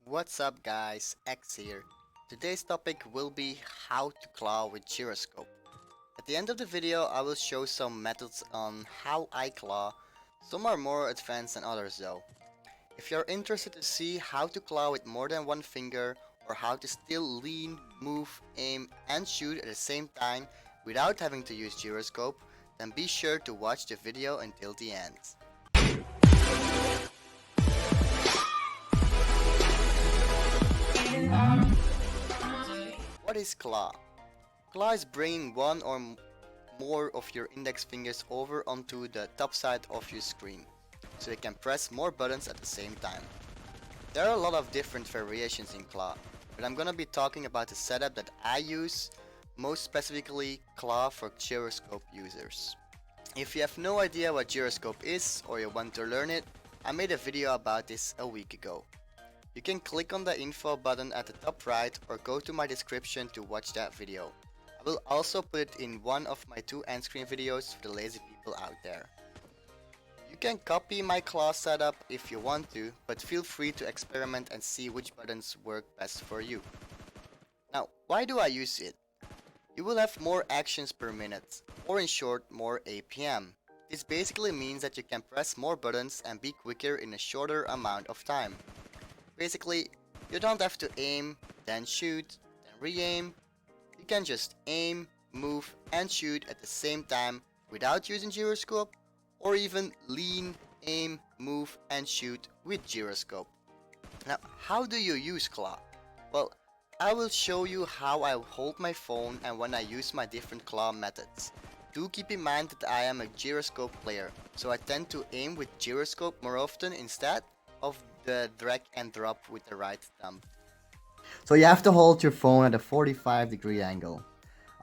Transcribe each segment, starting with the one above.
What's up guys, X here. Today's topic will be how to claw with Gyroscope. At the end of the video I will show some methods on how I claw. Some are more advanced than others though. If you're interested to see how to claw with more than one finger or how to still lean, move, aim and shoot at the same time without having to use Gyroscope, then be sure to watch the video until the end. What is claw? Claw is bringing one or more of your index fingers over onto the top side of your screen, so you can press more buttons at the same time. There are a lot of different variations in claw, but I'm gonna be talking about the setup that I use, most specifically claw for Gyroscope users. If you have no idea what Gyroscope is or you want to learn it, I made a video about this a week ago. You can click on the info button at the top right or go to my description to watch that video. I will also put it in one of my two end screen videos for the lazy people out there. You can copy my claw setup if you want to, but feel free to experiment and see which buttons work best for you. Now, why do I use it? You will have more actions per minute, or in short, more APM. This basically means that you can press more buttons and be quicker in a shorter amount of time. Basically, you don't have to aim, then shoot, then re-aim. You can just aim, move and shoot at the same time without using Gyroscope, or even lean, aim, move and shoot with Gyroscope. Now, how do you use claw? Well, I will show you how I hold my phone and when I use my different claw methods. Do keep in mind that I am a Gyroscope player, so I tend to aim with Gyroscope more often instead of the drag and drop with the right thumb. So you have to hold your phone at a 45-degree angle.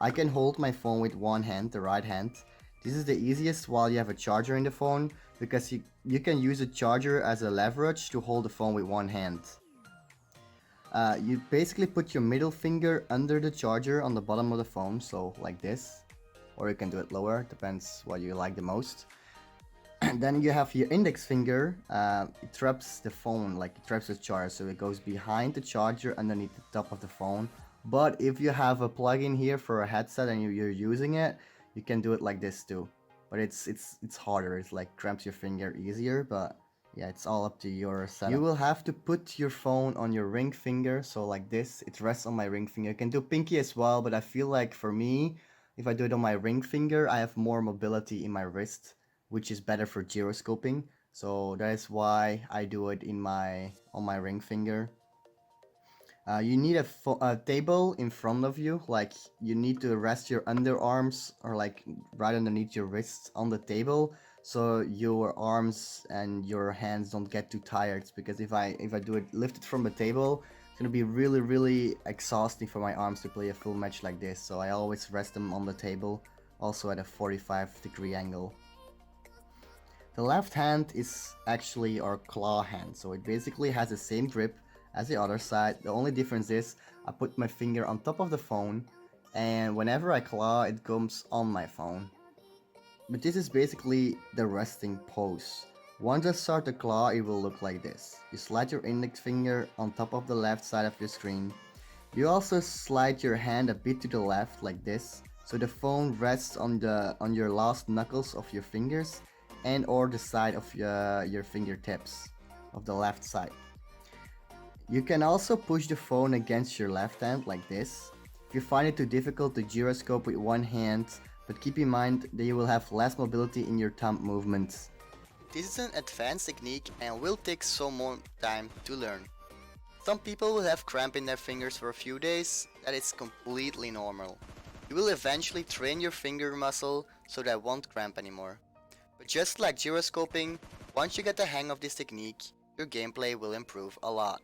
I can hold my phone with one hand, the right hand. This is the easiest while you have a charger in the phone, because you can use a charger as a leverage to hold the phone with one hand. You basically put your middle finger under the charger on the bottom of the phone, so like this. Or you can do it lower, depends what you like the most. And then you have your index finger, it traps the phone, like it traps the charger, so it goes behind the charger underneath the top of the phone. But if you have a plug-in here for a headset and you're using it, you can do it like this too. But it's harder, it's like cramps your finger easier, but yeah, it's all up to your setup. You will have to put your phone on your ring finger, so like this, it rests on my ring finger. You can do pinky as well, but I feel like for me, if I do it on my ring finger, I have more mobility in my wrist, which is better for gyroscoping. So that is why I do it on my ring finger. You need a table in front of you, like you need to rest your underarms or like right underneath your wrists on the table, so your arms and your hands don't get too tired. Because if I do it lifted from the table, it's gonna be really exhausting for my arms to play a full match like this. So I always rest them on the table, also at a 45-degree angle. The left hand is actually our claw hand, so it basically has the same grip as the other side. The only difference is I put my finger on top of the phone, and whenever I claw, it comes on my phone. But this is basically the resting pose. Once I start to claw, it will look like this. You slide your index finger on top of the left side of your screen. You also slide your hand a bit to the left like this, so the phone rests on your last knuckles of your fingers and or the side of your fingertips of the left side. You can also push the phone against your left hand like this. If you find it too difficult to gyroscope with one hand, but keep in mind that you will have less mobility in your thumb movements. This is an advanced technique and will take some more time to learn. Some people will have cramp in their fingers for a few days. That is completely normal. You will eventually train your finger muscle so that won't cramp anymore. But just like gyroscoping, once you get the hang of this technique, your gameplay will improve a lot.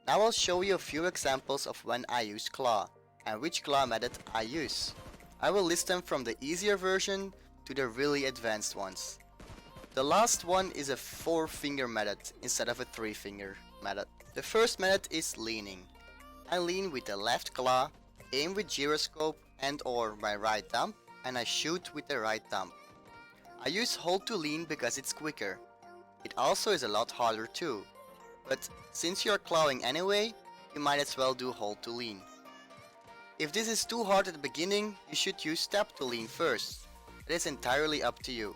Now I'll show you a few examples of when I use claw, and which claw method I use. I will list them from the easier version to the really advanced ones. The last one is a 4-finger method instead of a 3-finger method. The first method is leaning. I lean with the left claw, aim with gyroscope and or my right thumb, and I shoot with the right thumb. I use hold to lean because it's quicker. It also is a lot harder too, but since you're clawing anyway, you might as well do hold to lean. If this is too hard at the beginning, you should use tap to lean first. It is entirely up to you.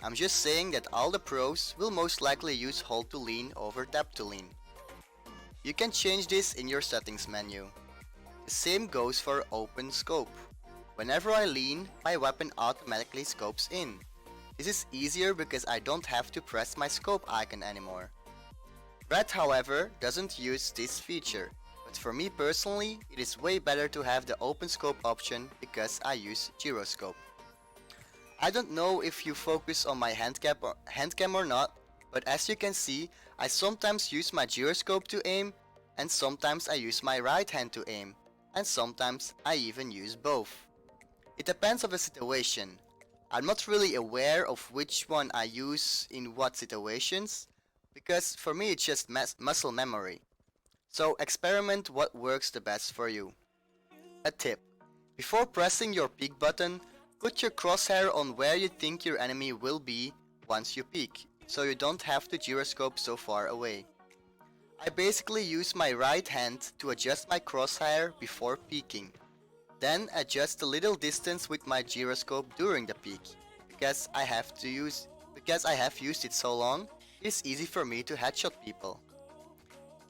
I'm just saying that all the pros will most likely use hold to lean over tap to lean. You can change this in your settings menu. The same goes for open scope. Whenever I lean, my weapon automatically scopes in. This is easier because I don't have to press my scope icon anymore. Red, however, doesn't use this feature, but for me personally, it is way better to have the open scope option because I use Gyroscope. I don't know if you focus on my hand cam or not, but as you can see, I sometimes use my gyroscope to aim, and sometimes I use my right hand to aim, and sometimes I even use both. It depends on the situation. I'm not really aware of which one I use in what situations, because for me it's just muscle memory. So experiment what works the best for you. A tip: before pressing your peek button, put your crosshair on where you think your enemy will be once you peek, so you don't have to gyroscope so far away. I basically use my right hand to adjust my crosshair before peeking, then adjust a little distance with my gyroscope during the peek. Because I have used it so long, it is easy for me to headshot people.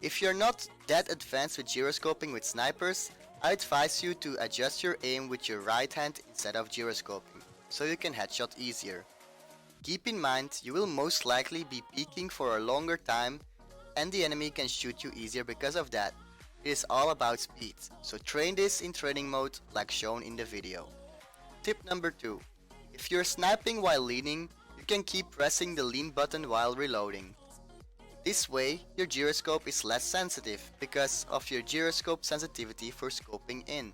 If you're not that advanced with gyroscoping with snipers, I advise you to adjust your aim with your right hand instead of gyroscoping, so you can headshot easier. Keep in mind, you will most likely be peeking for a longer time, and the enemy can shoot you easier because of that. It is all about speed, so train this in training mode like shown in the video. Tip number 2. If you're sniping while leaning, you can keep pressing the lean button while reloading. This way, your gyroscope is less sensitive because of your gyroscope sensitivity for scoping in.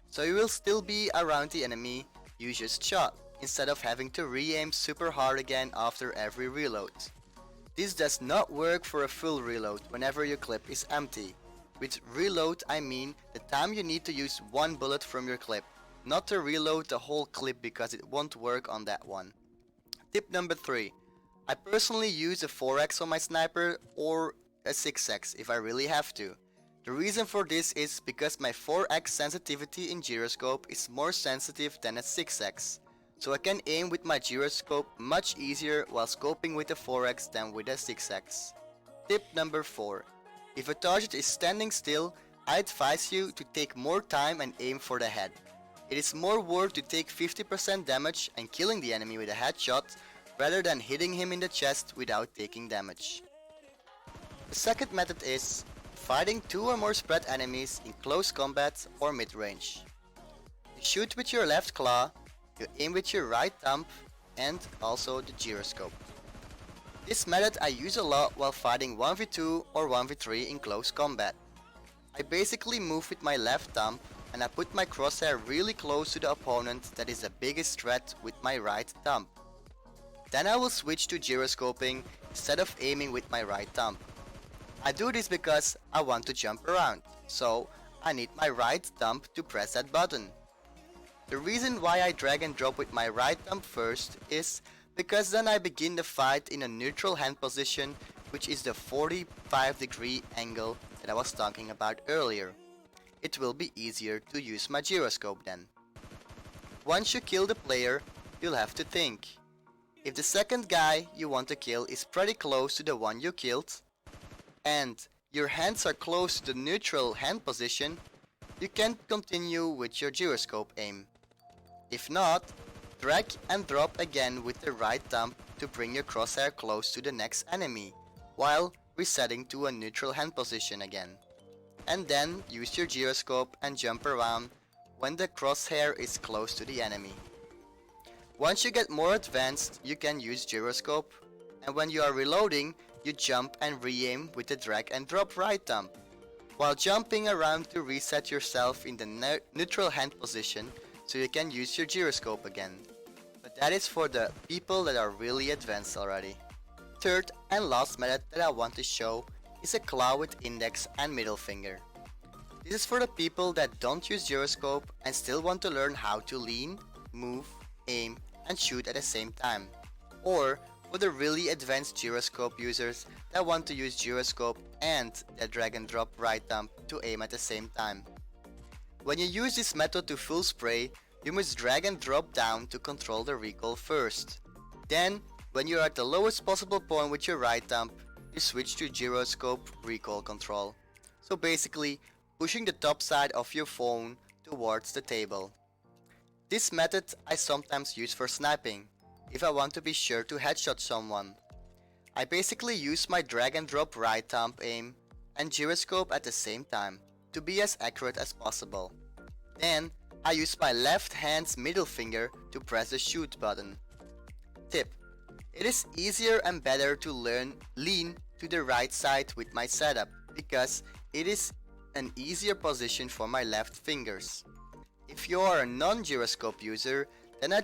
So you will still be around the enemy you just shot, instead of having to re-aim super hard again after every reload. This does not work for a full reload whenever your clip is empty. With reload I mean the time you need to use one bullet from your clip, not to reload the whole clip because it won't work on that one. Tip number 3. I personally use a 4x on my sniper or a 6x if I really have to. The reason for this is because my 4x sensitivity in gyroscope is more sensitive than a 6x, so I can aim with my gyroscope much easier while scoping with a 4x than with a 6x. Tip number 4. If a target is standing still, I advise you to take more time and aim for the head. It is more worth to take 50% damage and killing the enemy with a headshot rather than hitting him in the chest without taking damage. The second method is fighting 2 or more spread enemies in close combat or mid-range. You shoot with your left claw, you aim with your right thumb, and also the gyroscope. This method I use a lot while fighting 1v2 or 1v3 in close combat. I basically move with my left thumb and I put my crosshair really close to the opponent that is the biggest threat with my right thumb. Then I will switch to gyroscoping instead of aiming with my right thumb. I do this because I want to jump around, so I need my right thumb to press that button. The reason why I drag and drop with my right thumb first is because then I begin the fight in a neutral hand position, which is the 45-degree angle that I was talking about earlier. It will be easier to use my gyroscope then. Once you kill the player, you'll have to think. If the second guy you want to kill is pretty close to the one you killed, and your hands are close to the neutral hand position, you can continue with your gyroscope aim. If not, drag and drop again with the right thumb to bring your crosshair close to the next enemy, while resetting to a neutral hand position again. And then use your gyroscope and jump around when the crosshair is close to the enemy. Once you get more advanced, you can use gyroscope, and when you are reloading, you jump and re-aim with the drag and drop right thumb, while jumping around to reset yourself in the neutral hand position so you can use your gyroscope again. But that is for the people that are really advanced already. Third and last method that I want to show is a claw with index and middle finger. This is for the people that don't use gyroscope and still want to learn how to lean, move, aim, and shoot at the same time. Or for the really advanced gyroscope users that want to use gyroscope and the drag and drop right thumb to aim at the same time. When you use this method to full spray, you must drag and drop down to control the recoil first. Then, when you are at the lowest possible point with your right thumb, you switch to gyroscope recoil control. So basically, pushing the top side of your phone towards the table. This method I sometimes use for sniping, if I want to be sure to headshot someone. I basically use my drag and drop right thumb aim and gyroscope at the same time to be as accurate as possible. Then, I use my left hand's middle finger to press the shoot button. Tip: it is easier and better to lean to the right side with my setup because it is an easier position for my left fingers. If you are a non-gyroscope user, then I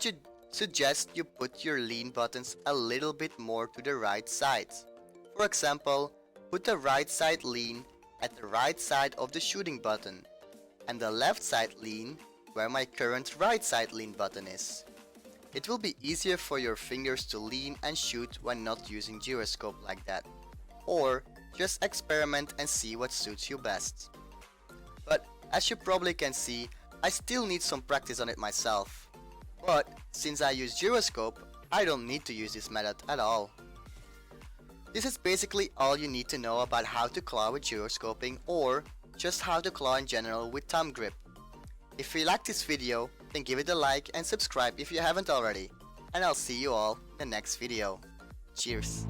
suggest you put your lean buttons a little bit more to the right side. For example, put the right side lean at the right side of the shooting button and the left side lean where my current right side lean button is. It will be easier for your fingers to lean and shoot when not using gyroscope like that. Or just experiment and see what suits you best. But as you probably can see, I still need some practice on it myself. But since I use gyroscope, I don't need to use this method at all. This is basically all you need to know about how to claw with gyroscoping or just how to claw in general with thumb grip. If you liked this video, then give it a like and subscribe if you haven't already. And I'll see you all in the next video. Cheers!